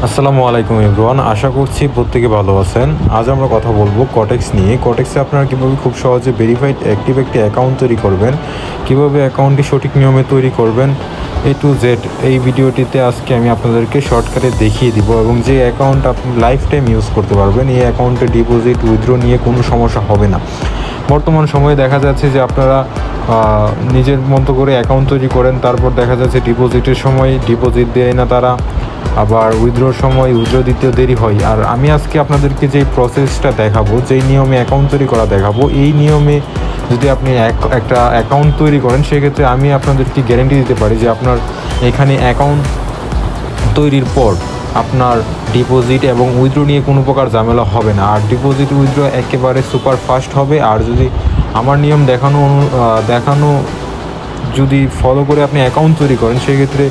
আসসালামু আলাইকুম এভরিওয়ান, আশা করছি প্রত্যেকে ভালো আছেন। আজ আমরা কথা বলবো কটেক্স নিয়ে। কটেক্সে আপনারা কীভাবে খুব সহজে ভেরিফাইড অ্যাক্টিভ একটি অ্যাকাউন্ট তৈরি করবেন, কীভাবে অ্যাকাউন্টটি সঠিক নিয়মে তৈরি করবেন, A to Z এই ভিডিওটিতে আজকে আমি আপনাদেরকে শর্টকাটে দেখিয়ে দিব। এবং যে অ্যাকাউন্ট আপনি লাইফ টাইম ইউজ করতে পারবেন, এই অ্যাকাউন্টে ডিপোজিট উইথড্র নিয়ে কোনো সমস্যা হবে না। বর্তমান সময়ে দেখা যাচ্ছে যে আপনারা নিজের মতো করে অ্যাকাউন্ট তৈরি করেন, তারপর দেখা যাচ্ছে ডিপোজিটের সময় ডিপোজিট দেয় না তারা, আবার উইথড্রোর সময় উইথড্র দিতেও দেরি হয়। আর আমি আজকে আপনাদেরকে যে প্রসেসটা দেখাবো, যেই নিয়মে অ্যাকাউন্ট তৈরি করা দেখাবো, এই নিয়মে যদি আপনি একটা অ্যাকাউন্ট তৈরি করেন, সেক্ষেত্রে আমি আপনাদেরকে গ্যারেন্টি দিতে পারি যে আপনার এখানে অ্যাকাউন্ট তৈরির পর আপনার ডিপোজিট এবং উইথড্র নিয়ে কোনো প্রকার ঝামেলা হবে না। আর ডিপোজিট উইথড্র একেবারে সুপার ফাস্ট হবে। আর যদি আমার নিয়ম দেখানো যদি ফলো করে আপনি অ্যাকাউন্ট তৈরি করেন, সেক্ষেত্রে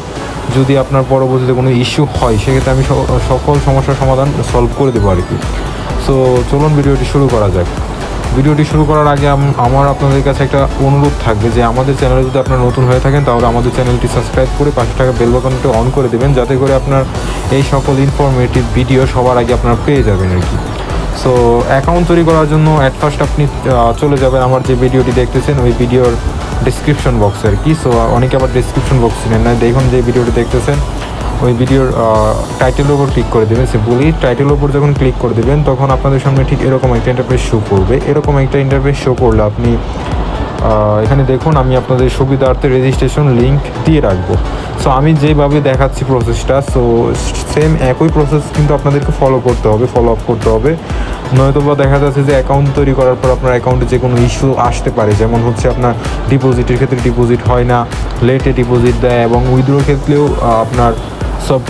যদি আপনার পরবর্তীতে কোনো ইস্যু হয়, সেক্ষেত্রে আমি সকল সমস্যার সমাধান সলভ করে দেবো আর কি। সো চলুন ভিডিওটি শুরু করা যাক। ভিডিওটি শুরু করার আগে আমার আপনাদের কাছে একটা অনুরোধ থাকবে যে আমাদের চ্যানেলে যদি আপনারা নতুন হয়ে থাকেন, তাহলে আমাদের চ্যানেলটি সাবস্ক্রাইব করে পাশে থাকা বেল বাটনটি অন করে দেবেন, যাতে করে আপনার এই সকল ইনফরমেটিভ ভিডিও সবার আগে আপনারা পেয়ে যাবেন আর কি। সো অ্যাকাউন্ট তৈরি করার জন্য অ্যাট ফার্স্ট আপনি চলে যাবেন আমার যে ভিডিওটি দেখতেছেন ওই ভিডিওর ডিসক্রিপশন বক্সে আর কি। সো অনেকে আবার ডিসক্রিপশন বক্স চিনেন না, দেখুন যে ভিডিওটি দেখতেছেন ওই ভিডিওর টাইটেলের উপর ক্লিক করে দেবেন। সিম্পলি টাইটেলের উপর যখন ক্লিক করে দেবেন, তখন আপনাদের সামনে ঠিক এরকম একটা ইন্টারফেস শো করবে। এরকম একটা ইন্টারফেস শো করলে আপনি এখানে দেখুন, আমি আপনাদের সুবিধার্থে রেজিস্ট্রেশন লিঙ্ক দিয়ে রাখবো। সো আমি যেভাবে দেখাচ্ছি প্রসেসটা, সো সেম একই প্রসেস কিন্তু আপনাদেরকে ফলো আপ করতে হবে। নয়তোবা দেখা যাচ্ছে যে অ্যাকাউন্ট তৈরি করার পর আপনার অ্যাকাউন্টে যে কোনো ইস্যু আসতে পারে, যেমন হচ্ছে আপনার ডিপোজিটের ক্ষেত্রে ডিপোজিট হয় না, লেটে ডিপোজিট দেয়, এবং উইথড্রোর ক্ষেত্রেও আপনার সব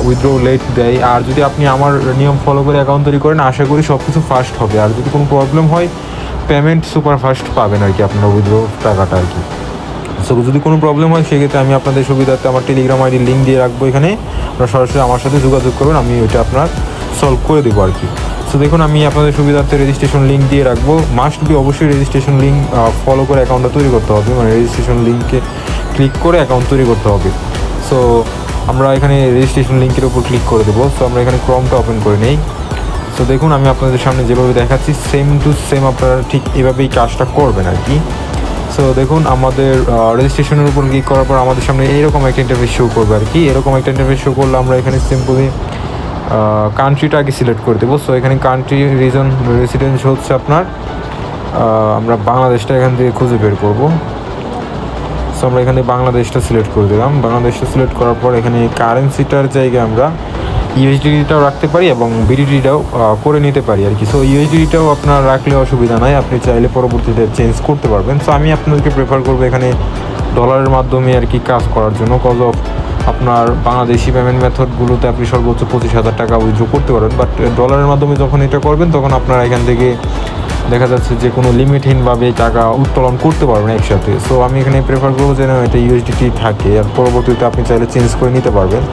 উইথড্র লেট দেয়। আর যদি আপনি আমার নিয়ম ফলো করে অ্যাকাউন্ট তৈরি করেন, আশা করি সব কিছু ফাস্ট হবে। আর যদি কোনো প্রবলেম হয়, পেমেন্ট সুপার ফাস্ট পাবেন আর কি আপনার উইথড্র টাকাটা আর কি। সো যদি কোনো প্রবলেম হয়, সেক্ষেত্রে আমি আপনাদের সুবিধার্থে আমার টেলিগ্রাম আইডির লিঙ্ক দিয়ে রাখবো এখানে, আপনারা সরাসরি আমার সাথে যোগাযোগ করবেন, আমি ওইটা আপনার সলভ করে দেবো আর কি। সো দেখুন, আমি আপনাদের সুবিধার্থে রেজিস্ট্রেশন লিঙ্ক দিয়ে রাখবো। মাস্ট বি অবশ্যই রেজিস্ট্রেশন লিঙ্ক ফলো করে অ্যাকাউন্টটা তৈরি করতে হবে, মানে রেজিস্ট্রেশন লিঙ্কে ক্লিক করে অ্যাকাউন্ট তৈরি করতে হবে। সো আমরা এখানে রেজিস্ট্রেশন লিঙ্কের উপর ক্লিক করে দেবো। সো আমরা এখানে ক্রমটা ওপেন করে নেই। সো দেখুন, আমি আপনাদের সামনে যেভাবে দেখাচ্ছি সেম টু সেম আপনারা ঠিক এভাবেই কাজটা করবেন আর কি। সো দেখুন, আমাদের রেজিস্ট্রেশনের উপর ক্লিক করার পর আমাদের সামনে এইরকম একটা ইন্টারফেস শো করবে আর কি। এরকম একটা ইন্টারফেস শো করলে আমরা এখানে সিম্পলি কান্ট্রিটা আগে সিলেক্ট করে দেবো। সো এখানে কান্ট্রি রিজন রেসিডেন্স হচ্ছে আপনার আমরা বাংলাদেশটা এখান থেকে খুঁজে বের করব। সো আমরা এখানে বাংলাদেশটা সিলেক্ট করে দিলাম। বাংলাদেশটা সিলেক্ট করার পর এখানে কারেন্সিটার জায়গায় আমরা ইউএসডিটাও রাখতে পারি এবং বিডিটিটাও করে নিতে পারি আর কি। সো ইউএসডিটাও আপনার রাখলে অসুবিধা নাই, আপনি চাইলে পরবর্তীতে চেঞ্জ করতে পারবেন। সো আমি আপনাদেরকে প্রেফার করবো এখানে ডলারের মাধ্যমে আর কি কাজ করার জন্য, কজ অফ আপনার বাংলাদেশি পেমেন্ট মেথডগুলোতে আপনি সর্বোচ্চ 25,000 টাকা উইথড্র করতে পারেন। বাট ডলারের মাধ্যমে যখন এটা করবেন, তখন আপনারা এখান থেকে দেখা যাচ্ছে যে কোনো লিমিটহীনভাবে টাকা উত্তোলন করতে পারবেন একসাথে। সো আমি এখানে প্রেফার করবো যেন এটা ইউএসডিটি থাকে, আর পরবর্তীতে আপনি চাইলে চেঞ্জ করে নিতে পারবেন।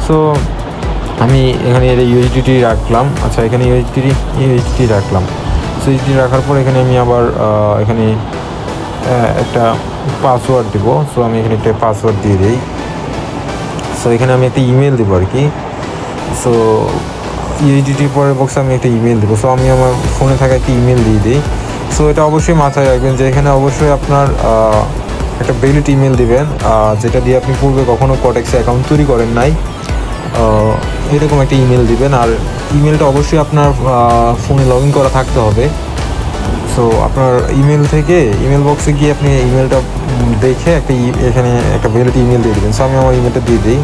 সো আমি এখানে ইউএসডিটি রাখলাম। আচ্ছা, এখানে ইউএসডিটি রাখলাম। সো ইউএসডি রাখার পর এখানে আমি আবার এখানে একটা পাসওয়ার্ড দেবো। সো আমি এখানে একটা পাসওয়ার্ড দিয়ে দিই। সো এখানে আমি একটা ইমেল দেবো আর কি। সো ইউএসডিটির পরের বক্সে আমি একটা ইমেল দেবো। সো আমি আমার ফোনে থাকা একটা ইমেল দিয়ে দিই। সো এটা অবশ্যই মাথায় রাখবেন যে এখানে অবশ্যই আপনার একটা ভ্যালিড ইমেল দিবেন, যেটা দিয়ে আপনি পূর্বে কখনো কটেক্সে অ্যাকাউন্ট তৈরি করেন নাই, এরকম একটা ইমেল দিবেন। আর ইমেলটা অবশ্যই আপনার ফোনে লগ ইন করা থাকতে হবে। সো আপনার ইমেল থেকে ইমেল বক্সে গিয়ে আপনি ইমেলটা দেখে এখানে একটা ভ্যালিড ইমেল দিয়ে দেবেন। সো আমি আমার ইমেলটা দিয়ে দিই।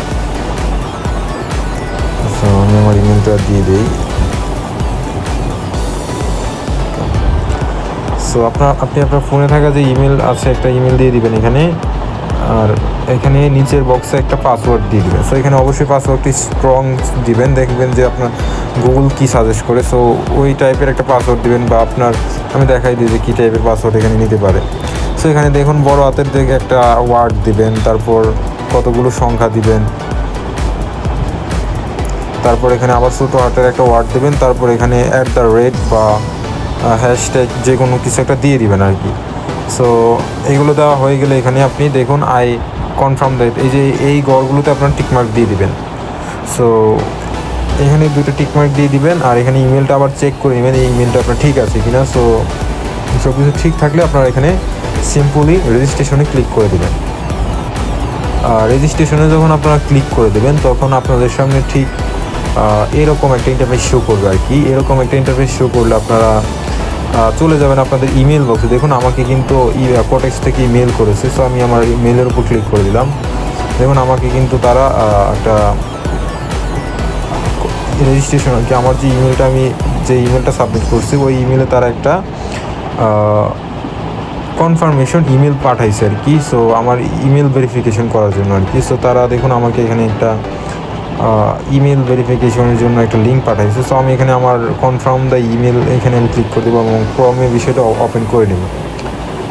সো আমি আমার ইমেলটা দিয়ে দিই। সো আপনি আপনার ফোনে থাকা যে ইমেল আছে, একটা ইমেল দিয়ে দিবেন এখানে, আর এখানে নিচের বক্সে একটা পাসওয়ার্ড দিয়ে দেবেন। সো এখানে অবশ্যই পাসওয়ার্ডটি স্ট্রং দিবেন, দেখবেন যে আপনার গুগল কি সাজেস্ট করে। সো ওই টাইপের একটা পাসওয়ার্ড দিবেন, বা আপনার আমি দেখাই দিই যে কী টাইপের পাসওয়ার্ড এখানে নিতে পারে। সো এখানে দেখুন বড় হাতের দিকে একটা ওয়ার্ড দিবেন, তারপর কতগুলো সংখ্যা দিবেন, তারপর এখানে আবার ছোটো হাতের একটা ওয়ার্ড দেবেন, তারপর এখানে @ বা হ্যাশট্যাগ যে কোনো কিছু একটা দিয়ে দিবেন আর কি। সো এগুলো দেওয়া হয়ে গেলে এখানে আপনি দেখুন আই কনফার্ম দ্যাট, এই যে এই ঘরগুলোতে আপনার টিকমার্ক দিয়ে দিবেন। সো এখানে দুটো টিকমার্ক দিয়ে দিবেন, আর এখানে ইমেলটা আবার চেক করে নেবেন এই ইমেলটা আপনার ঠিক আছে কিনা। সো সব কিছু ঠিক থাকলে আপনারা এখানে সিম্পলি রেজিস্ট্রেশনে ক্লিক করে দেবেন। রেজিস্ট্রেশনে যখন আপনারা ক্লিক করে দেবেন তখন আপনাদের সামনে ঠিক এরকম একটা ইন্টারফেস শো করবে আর কি। এরকম একটা ইন্টারফেস শো করলে আপনারা চলে যাবেন আপনাদের ইমেল বক্সে। দেখুন আমাকে কিন্তু কোটেক্স থেকে ইমেল করেছে, সো আমি আমার ইমেলের উপর ক্লিক করে দিলাম। দেখুন আমাকে কিন্তু তারা একটা রেজিস্ট্রেশন আর কি, আমার যে ইমেলটা আমি যে ইমেলটা সাবমিট করছি ওই ইমেলে তারা একটা কনফার্মেশন ইমেল পাঠাইছে আর কি। সো আমার ইমেল ভেরিফিকেশন করার জন্য আর কি। সো তারা দেখুন আমাকে এখানে একটা ইমেল ভেরিফিকেশনের জন্য একটা লিঙ্ক পাঠাইছে। সো আমি এখানে আমার কনফার্ম দ্য ইমেল এখানে আমি ক্লিক করে দেবো এবং ক্রমে বিষয়টা ওপেন করে নেব।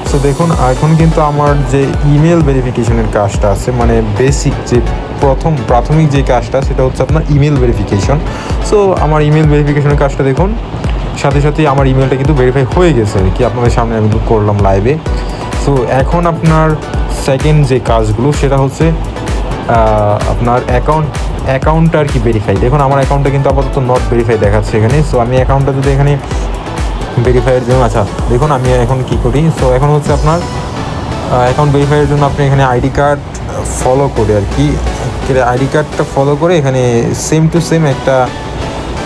সো দেখুন এখন কিন্তু আমার যে ইমেল ভেরিফিকেশনের কাজটা আছে, মানে বেসিক যে প্রাথমিক যে কাজটা সেটা হচ্ছে আপনার ইমেল ভেরিফিকেশন। সো আমার ইমেল ভেরিফিকেশনের কাজটা দেখুন সাথে সাথেই আমার ইমেলটা কিন্তু ভেরিফাই হয়ে গেছে আর কি, আপনাদের সামনে আমি করলাম লাইভে। সো এখন আপনার সেকেন্ড যে কাজগুলো সেটা হচ্ছে আপনার অ্যাকাউন্টটা আর কি ভেরিফাই। দেখুন আমার অ্যাকাউন্টটা কিন্তু আপাতত নট ভেরিফাই দেখাচ্ছে এখানে। সো আমি অ্যাকাউন্টটা যদি এখানে ভেরিফাইয়ের জন্য, আচ্ছা দেখুন আমি এখন কী করি। সো এখন হচ্ছে আপনার অ্যাকাউন্ট ভেরিফাইয়ের জন্য আপনি এখানে আইডি কার্ড ফলো করে আর কি, আইডি কার্ডটা ফলো করে এখানে সেম টু সেম একটা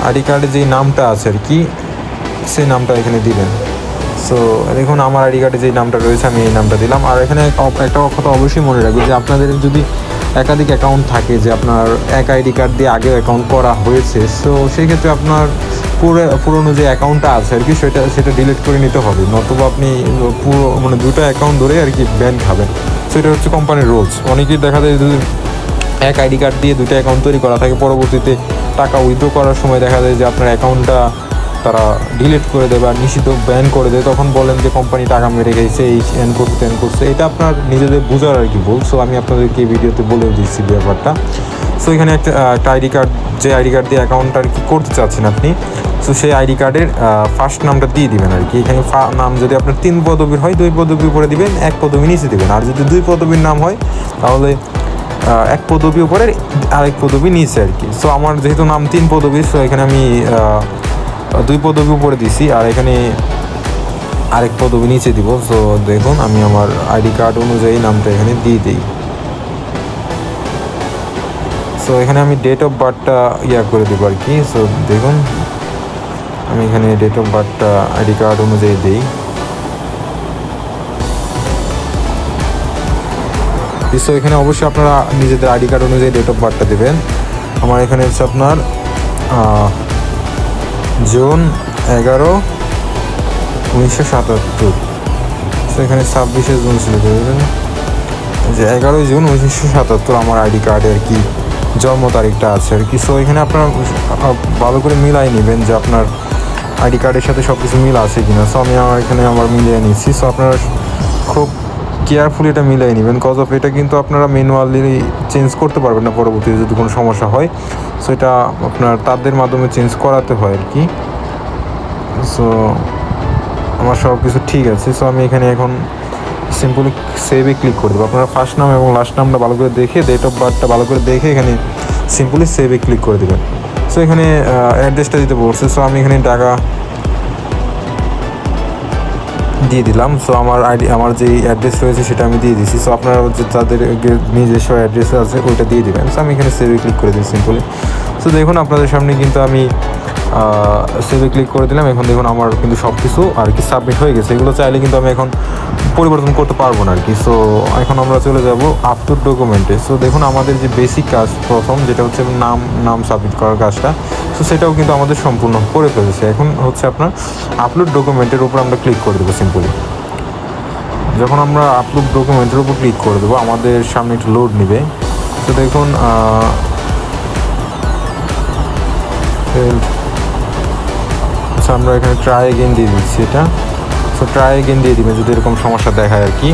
আইডি কার্ডে যেই নামটা আছে আর কি সেই নামটা এখানে দিবেন। সো দেখুন আমার আইডি কার্ডে যেই নামটা রয়েছে আমি এই নামটা দিলাম। আর এখানে একটা কথা অবশ্যই মনে রাখবেন যে আপনাদের যদি একাধিক অ্যাকাউন্ট থাকে, যে আপনার এক আইডি কার্ড দিয়ে আগেও অ্যাকাউন্ট করা হয়েছে, সো সেই ক্ষেত্রে আপনার পুরোনো যে অ্যাকাউন্টটা আছে আর কি সেটা ডিলিট করে নিতে হবে, নতুবা আপনি পুরো মানে দুটো অ্যাকাউন্ট ধরে আর কি ব্যান খাবেন। সো এটা হচ্ছে কোম্পানির রুলস। অনেকেই দেখা যায় যদি এক আইডি কার্ড দিয়ে দুটো অ্যাকাউন্ট তৈরি করা থাকে, পরবর্তীতে টাকা উইথড্র করার সময় দেখা যায় যে আপনার অ্যাকাউন্টটা তারা ডিলিট করে দেয় বা নিষিদ্ধ ব্যান করে দেয়, তখন বলেন যে কোম্পানি টাকা মেরে গেছে, এই এন করছে ত্যান করছে। এটা আপনার নিজেদের বোঝার আর কি ভুল। সো আমি আপনাদেরকে এই ভিডিওতে বলে দিচ্ছি ব্যাপারটা। সো এখানে একটা আইডি কার্ড, যে আইডি কার্ড দিয়ে অ্যাকাউন্ট আর কি করতে চাচ্ছেন আপনি, সো সেই আইডি কার্ডের ফার্স্ট নামটা দিয়ে দিবেন আর কি। এখানে নাম যদি আপনার 3 পদবীর হয় 2 পদবী উপরে দিবেন, 1 পদবী নিচে দিবেন। আর যদি 2 পদবীর নাম হয় তাহলে 1 পদবী উপরে আরেক পদবী নিচে আর কি। সো আমার যেহেতু নাম 3 পদবী, সো এখানে আমি 2 পদবী উপরে দিছি আর এখানে আরেক পদবী নিচে দিব। সো দেখুন আমি আমার আইডি কার্ড অনুযায়ী নামটা এখানে দিয়ে দিই। সো এখানে আমি ডেট অফ বার্থটা করে দেবো আর কি। সো দেখুন আমি এখানে ডেট অফ বার্থটা আইডি কার্ড অনুযায়ী দিই। সো এখানে অবশ্যই আপনারা নিজেদের আইডি কার্ড অনুযায়ী ডেট অফ বার্থটা দেবেন। আমার এখানে হচ্ছে আপনার জুন 11, 1977। সো এখানে 26শে জুন ছিল, যে 11ই জুন 1977 আমার আইডি কার্ডে আর কি জন্ম তারিখটা আছে আর কি। সো এখানে আপনারা ভালো করে মিলাই নেবেন যে আপনার আইডি কার্ডের সাথে সব কিছু মিল আছে কিনা। সো আমি এখানে আমার মিলিয়ে নিচ্ছি। সো আপনারা খুব কেয়ারফুলি এটা মিলাই নেবেন, কজ অফ এটা কিন্তু আপনারা ম্যানুয়ালি চেঞ্জ করতে পারবেন না পরবর্তীতে যদি কোনো সমস্যা হয়। সো এটা আপনার তাদের মাধ্যমে চেঞ্জ করাতে হয় আর কি। সো আমার সব কিছু ঠিক আছে। সো আমি এখানে এখন সিম্পলি সেভে ক্লিক করে দেবো। আপনারা ফার্স্ট নাম এবং লাস্ট নামটা ভালো করে দেখে, ডেট অফ বার্থটা ভালো করে দেখে এখানে সিম্পলি সেভে ক্লিক করে দেবেন। সো এখানে অ্যাড্রেসটা দিতে বলছে। সো আমি এখানে টাকা দিয়ে দিলাম। সো আমার যে অ্যাড্রেস রয়েছে সেটা আমি দিয়ে দিচ্ছি। সো আপনারা যে তাদের নিজস্ব অ্যাড্রেস আছে ওইটা দিয়ে দেবেন। সো আমি এখানে সেভে ক্লিক করে দিই সিম্পলি। সো দেখুন আপনাদের সামনে কিন্তু আমি সেভে ক্লিক করে দিলাম। এখন দেখুন আমার কিন্তু সব কিছু আর কি সাবমিট হয়ে গেছে। এগুলো চাইলে কিন্তু আমি এখন পরিবর্তন করতে পারবো না আর কি। সো এখন আমরা চলে যাব আপলোড ডকুমেন্টে। সো দেখুন আমাদের যে বেসিক কাজ প্রথম যেটা হচ্ছে নাম সাবমিট করার কাজটা, সো সেটাও কিন্তু আমাদের সম্পূর্ণ করে ফেলেছে। এখন হচ্ছে আপনার আপলোড ডকুমেন্টের উপর আমরা ক্লিক করে দেবো সিম্পলি। যখন আমরা আপলোড ডকুমেন্টের উপর ক্লিক করে দেবো আমাদের সামনে একটু লোড নেবে। তো দেখুন আচ্ছা আমরা এখানে ট্রাই এগেন দিয়ে দিচ্ছি এটা। সো ট্রাই এগেন দিয়ে দিবেন যদি এরকম সমস্যা দেখায় আর কি।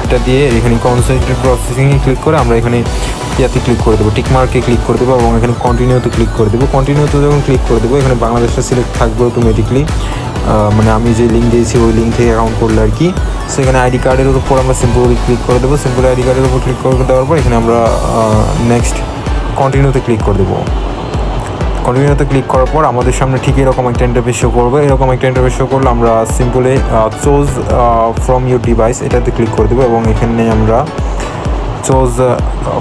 এটা দিয়ে এখানে কনসেন্ট্রেট প্রসেসিংয়ে ক্লিক করে আমরা এখানে ইয়াতে ক্লিক করে দেবো, টিকমার্কে ক্লিক করে দেবো এবং এখানে কন্টিনিউতে ক্লিক করে দেবো। কন্টিনিউতে যখন ক্লিক করে দেবো এখানে বাংলাদেশটা সিলেক্ট থাকবে অটোমেটিকলি, মানে আমি যে লিঙ্ক দিয়েছি ওই লিঙ্ক থেকে অ্যাকাউন্ট করলে আর কি। সেখানে আইডি কার্ডের উপর আমরা সিম্পলি ক্লিক করে দেবো। সিম্পলি আইডি কার্ডের উপর ক্লিক করে দেওয়ার পর এখানে আমরা নেক্সট কন্টিনিউতে ক্লিক করে দেবো। কন্টিনিউতে ক্লিক করার পর আমাদের সামনে ঠিক এরকম একটা ইন্টারফেস শো করবে। এরকম একটা ইন্টারফেস শো করলে আমরা simply choose from your device এটাতে ক্লিক করে দেবো এবং এখানে আমরা চুজ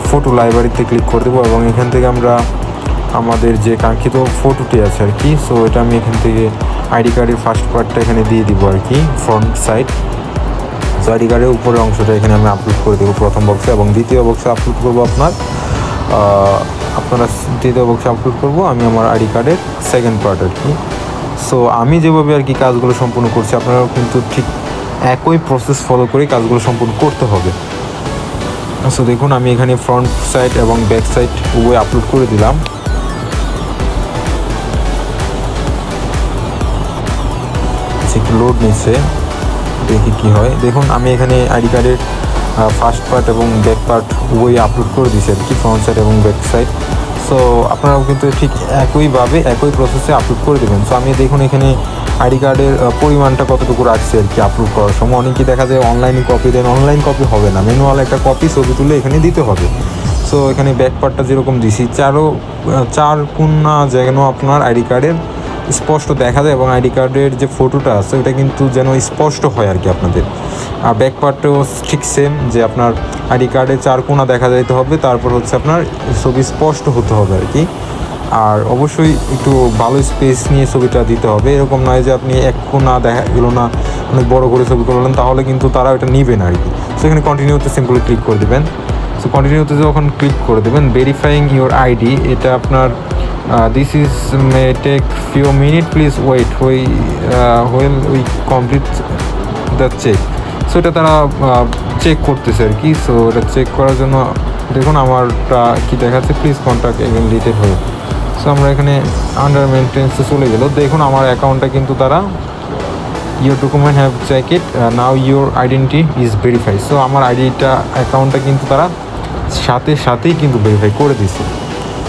ফটো লাইব্রেরিতে ক্লিক করে দেবো এবং এখান থেকে আমরা আমাদের যে কাঙ্ক্ষিত ফটোটি আছে আর কি, সো এটা আমি এখান থেকে আইডি কার্ডের ফার্স্ট পার্টটা এখানে দিয়ে দিব আর কি, ফ্রন্ট সাইড। সো আইডি কার্ডের উপরের অংশটা এখানে আমি আপলোড করে দেবো প্রথম বক্সে, এবং দ্বিতীয় বক্সে আপলোড করবো আপনারা দ্বিতীয় বক্সে আপলোড করবো আমি আমার আইডি কার্ডের সেকেন্ড পার্ট আর কি। সো আমি যেভাবে আর কি কাজগুলো সম্পূর্ণ করছি আপনারাও কিন্তু ঠিক একই প্রসেস ফলো করে কাজগুলো সম্পূর্ণ করতে হবে। সো দেখুন আমি এখানে ফ্রন্ট সাইড এবং ব্যাক সাইড উভয় আপলোড করে দিলাম। একটু লোড নিচ্ছে, দেখি কি হয়। দেখুন আমি এখানে আইডি কার্ডের ফার্স্ট পার্ট এবং ব্যাক পার্ট উভয় আপলোড করে দিয়েছি আর কি, ফ্রন্ট সাইড এবং ব্যাক সাইড। সো আপনারাও কিন্তু ঠিক একইভাবে একই প্রসেসে আপলোড করে দেবেন। সো আমি দেখুন এখানে আইডি কার্ডের পরিমাণটা কতটুকু রাখছি আর কি আপলোড করার সময়। অনেকেই দেখা যায় অনলাইনে কপি দেন, অনলাইন কপি হবে না, ম্যানুয়াল একটা কপি ছবি তুলে এখানে দিতে হবে। সো এখানে ব্যাক পার্টটা যেরকম দিছি চার কোণা যেন আপনার আইডি কার্ডের স্পষ্ট দেখা যায় এবং আইডি কার্ডের যে ফটোটা আছে ওটা কিন্তু যেন স্পষ্ট হয় আর কি আপনাদের। আর ব্যাক পার্টও ঠিক সেম, যে আপনার আইডি কার্ডের চার কোণা দেখা যাইতে হবে, তারপর হচ্ছে আপনার ছবি স্পষ্ট হতে হবে আর কি। আর অবশ্যই একটু ভালো স্পেস নিয়ে ছবিটা দিতে হবে, এরকম নয় যে আপনি এক কোণা দেখা গেল না অনেক বড় করে ছবি করলেন, তাহলে কিন্তু তারা এটা নিবে না আর কি। সো এখানে কন্টিনিউতে সিম্পলি ক্লিক করে দেবেন। সো কন্টিনিউতে যখন ক্লিক করে দেবেন, ভেরিফাইং ইউর আইডি, এটা আপনার this is may take few minutes, please wait when we complete the check. So এটা তারা চেক করতেছে আর কি। সো এটা চেক করার জন্য দেখুন আমারটা কি দেখাচ্ছে, প্লিজ কন্ট্যাক্ট এগেন ডিটেল হয়ে। সো আমরা এখানে আন্ডার মেনটেন্সে চলে গেল। দেখুন আমার অ্যাকাউন্টটা কিন্তু তারা your document have check it now your identity is verified. So আমার অ্যাকাউন্টটা কিন্তু তারা সাথেই কিন্তু ভেরিফাই করে দিচ্ছে।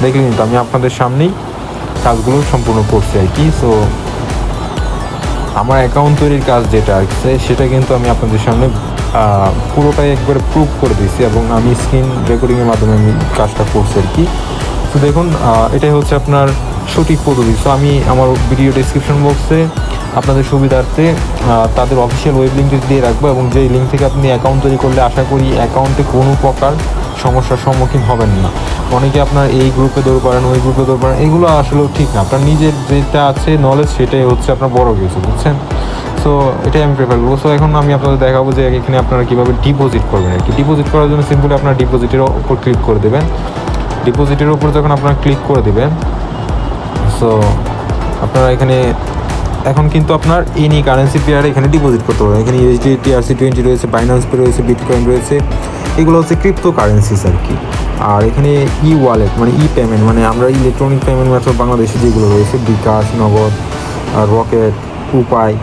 দেখলেন কিন্তু আমি আপনাদের সামনেই কাজগুলো সম্পূর্ণ করছি আর কি। সো আমার অ্যাকাউন্ট তৈরির কাজ যেটা আছে সেটা কিন্তু আমি আপনাদের সামনে পুরোটাই একবারে প্রুভ করে দিয়েছি এবং আমি স্ক্রিন রেকর্ডিংয়ের মাধ্যমে আমি কাজটা করছি আর কি। তো দেখুন এটাই হচ্ছে আপনার সঠিক পদ্ধতি। সো আমি আমার ভিডিও ডেসক্রিপশন বক্সে আপনাদের সুবিধার্থে তাদের অফিসিয়াল ওয়েব লিঙ্কটি দিয়ে রাখবো, এবং যেই লিঙ্ক থেকে আপনি অ্যাকাউন্ট তৈরি করলে আশা করি অ্যাকাউন্টে কোনো প্রকার সমস্যার সম্মুখীন হবেন না। অনেকে আপনার এই গ্রুপে দৌড় পারেন, ওই গ্রুপে দৌড় পারেন, এগুলো আসলেও ঠিক না। আপনার নিজের যেটা আছে নলেজ সেটাই হচ্ছে আপনার বড় কিছু, বুঝছেন? সো এটাই আমি প্রেফার করবো। সো এখন আমি আপনাদের দেখাবো যে এখানে আপনারা কীভাবে ডিপোজিট করবেন আর কি। ডিপোজিট করার জন্য সিম্পলি আপনার ডিপোজিটের ওপর ক্লিক করে দেবেন। ডিপোজিটের ওপর যখন আপনারা ক্লিক করে দেবেন, সো আপনারা এখানে এখন কিন্তু আপনার এনি কারেন্সি পেয়ারে এখানে ডিপোজিট করতে পারবেন। এখানে USD, TRC20 রয়েছে, বাইন্যান্স পে রয়েছে, বিটকয়েন রয়েছে, এগুলো হচ্ছে ক্রিপ্টো কারেন্সিস আর কি। আর এখানে ই ওয়ালেট মানে ই পেমেন্ট, মানে আমরা ইলেকট্রনিক পেমেন্ট মেথড বাংলাদেশে যেগুলো রয়েছে, বিকাশ, নগদ, রকেট, উপায়,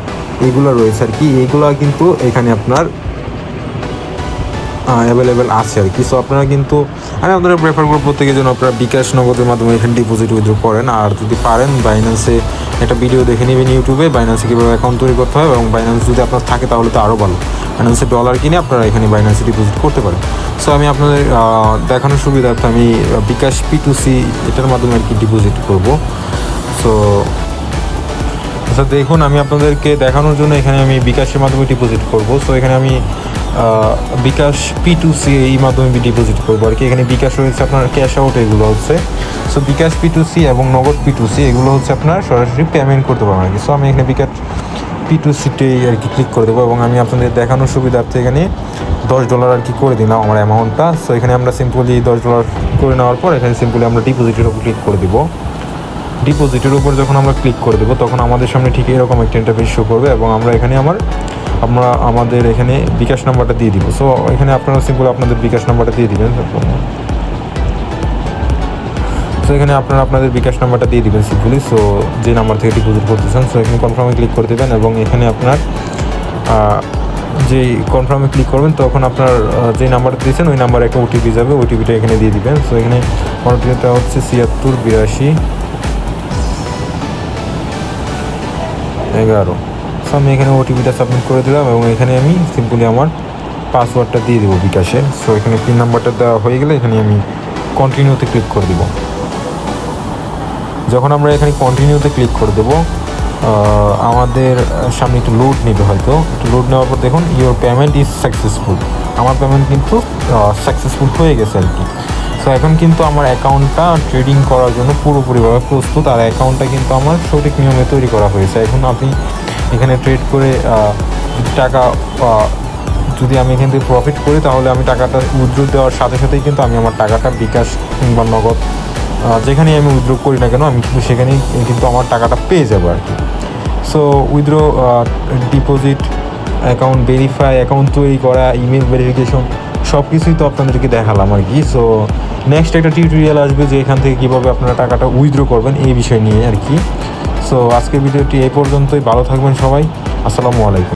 এগুলো রয়েছে আর কি। এগুলো কিন্তু এখানে আপনার অ্যাভেলেবেল আছে আর কি। সো আপনারা কিন্তু আমি আপনারা প্রেফার করবো প্রত্যেকের জন্য আপনারা বিকাশ, নগদের মাধ্যমে এখানে ডিপোজিট উইথড্র করেন। আর যদি পারেন বাইন্যান্সে একটা ভিডিও দেখে নেবেন ইউটিউবে, বাইন্যান্সে কীভাবে অ্যাকাউন্ট তৈরি করতে হয়, এবং বাইন্যান্স যদি আপনার থাকে তাহলে তো আরও ভালো। বাইন্যান্সে ডলার কিনে আপনারা এখানে বাইন্যান্সে ডিপোজিট করতে পারেন। সো আমি আপনাদের দেখানোর সুবিধার্থে আমি বিকাশ P2C এটার মাধ্যমে আর কি ডিপোজিট করবো। সো আচ্ছা দেখুন আমি আপনাদেরকে দেখানোর জন্য এখানে আমি বিকাশের মাধ্যমে ডিপোজিট করব। সো এখানে আমি বিকাশ P2C এই মাধ্যমে ডিপোজিট করবো আর কি। এখানে বিকাশ রয়েছে আপনার ক্যাশ আউট, এগুলো হচ্ছে। সো বিকাশ P2C এবং নগদ P2C এগুলো হচ্ছে আপনার সরাসরি পেমেন্ট করতে পারবেন আর কি। সো আমি এখানে বিকাশ P2Cতেই আর কি ক্লিক করে দেবো, এবং আমি আপনাদের দেখানোর সুবিধার্থে এখানে $10 আর কি করে দিলাম আমার অ্যামাউন্টটা। সো এখানে আমরা সিম্পলি $10 করে নেওয়ার পর এখানে সিম্পলি আমরা ডিপোজিটের উপর ক্লিক করে দেবো। ডিপোজিটের উপর যখন আমরা ক্লিক করে দেবো তখন আমাদের সামনে ঠিক এরকম একটা ইন্টারফেস শো করবে, এবং আমরা এখানে আমাদের এখানে বিকাশ নাম্বারটা দিয়ে দিব। সো এখানে আপনারা সিম্পল আপনাদের বিকাশ নাম্বারটা দিয়ে দিবেন। সো এখানে আপনারা আপনাদের বিকাশ নাম্বারটা দিয়ে দিবেন সিম্পলি। সো যে নাম্বার থেকে ডিপোজিট করতেছেন, সো এখানে কনফার্মে ক্লিক করে দেবেন, এবং এখানে আপনার যেই কনফার্মে ক্লিক করবেন তখন আপনার যে নাম্বারটা দিয়েছেন ওই নাম্বারে একটা ওটিপি যাবে, ওটিপিটা এখানে দিয়ে দিবেন। সো এখানে ওটিপিটা হচ্ছে 768211। সো আমি এখানে ওটিপিটা সাবমিট করে দিলাম, এবং এখানে আমি সিম্পলি আমার পাসওয়ার্ডটা দিয়ে দেবো বিকাশে। সো এখানে পিন নাম্বারটা দেওয়া হয়ে গেলে এখানে আমি কন্টিনিউতে ক্লিক করে দেবো। যখন আমরা এখানে কন্টিনিউতে ক্লিক করে দেবো, আমাদের সামনে একটু লোড নেবে, হয়তো একটু লোড নেওয়ার পর দেখুন ইওর পেমেন্ট ইজ সাকসেসফুল। আমার পেমেন্ট কিন্তু সাকসেসফুল হয়ে গেছে আর কি। সো এখন কিন্তু আমার অ্যাকাউন্টটা ট্রেডিং করার জন্য পুরোপুরিভাবে প্রস্তুত, আর অ্যাকাউন্টটা কিন্তু আমার সঠিক নিয়মে তৈরি করা হয়েছে। এখন আপনি এখানে ট্রেড করে টাকা যদি আমি এখান থেকে প্রফিট করি, তাহলে আমি টাকাটা উইথড্র দেওয়ার সাথে সাথেই কিন্তু আমি আমার টাকাটা বিকাশ কিংবা নগদ যেখানেই আমি উইথড্র করি না কেন, আমি কিন্তু সেখানেই কিন্তু আমার টাকাটা পেয়ে যাবো আর কি। So withdraw, deposit, account verify, account তৈরি করা, ইমেল ভেরিফিকেশন, সব কিছুই তো আপনাদেরকে দেখালাম আর কি। সো নেক্সট একটা টিউটোরিয়াল আসবে যে এখান থেকে কীভাবে আপনারা টাকাটা উইথড্র করবেন এই বিষয় নিয়ে আর কি। সো আজকের ভিডিওটি এই পর্যন্তই। ভালো থাকবেন সবাই। আসসালামু আলাইকুম।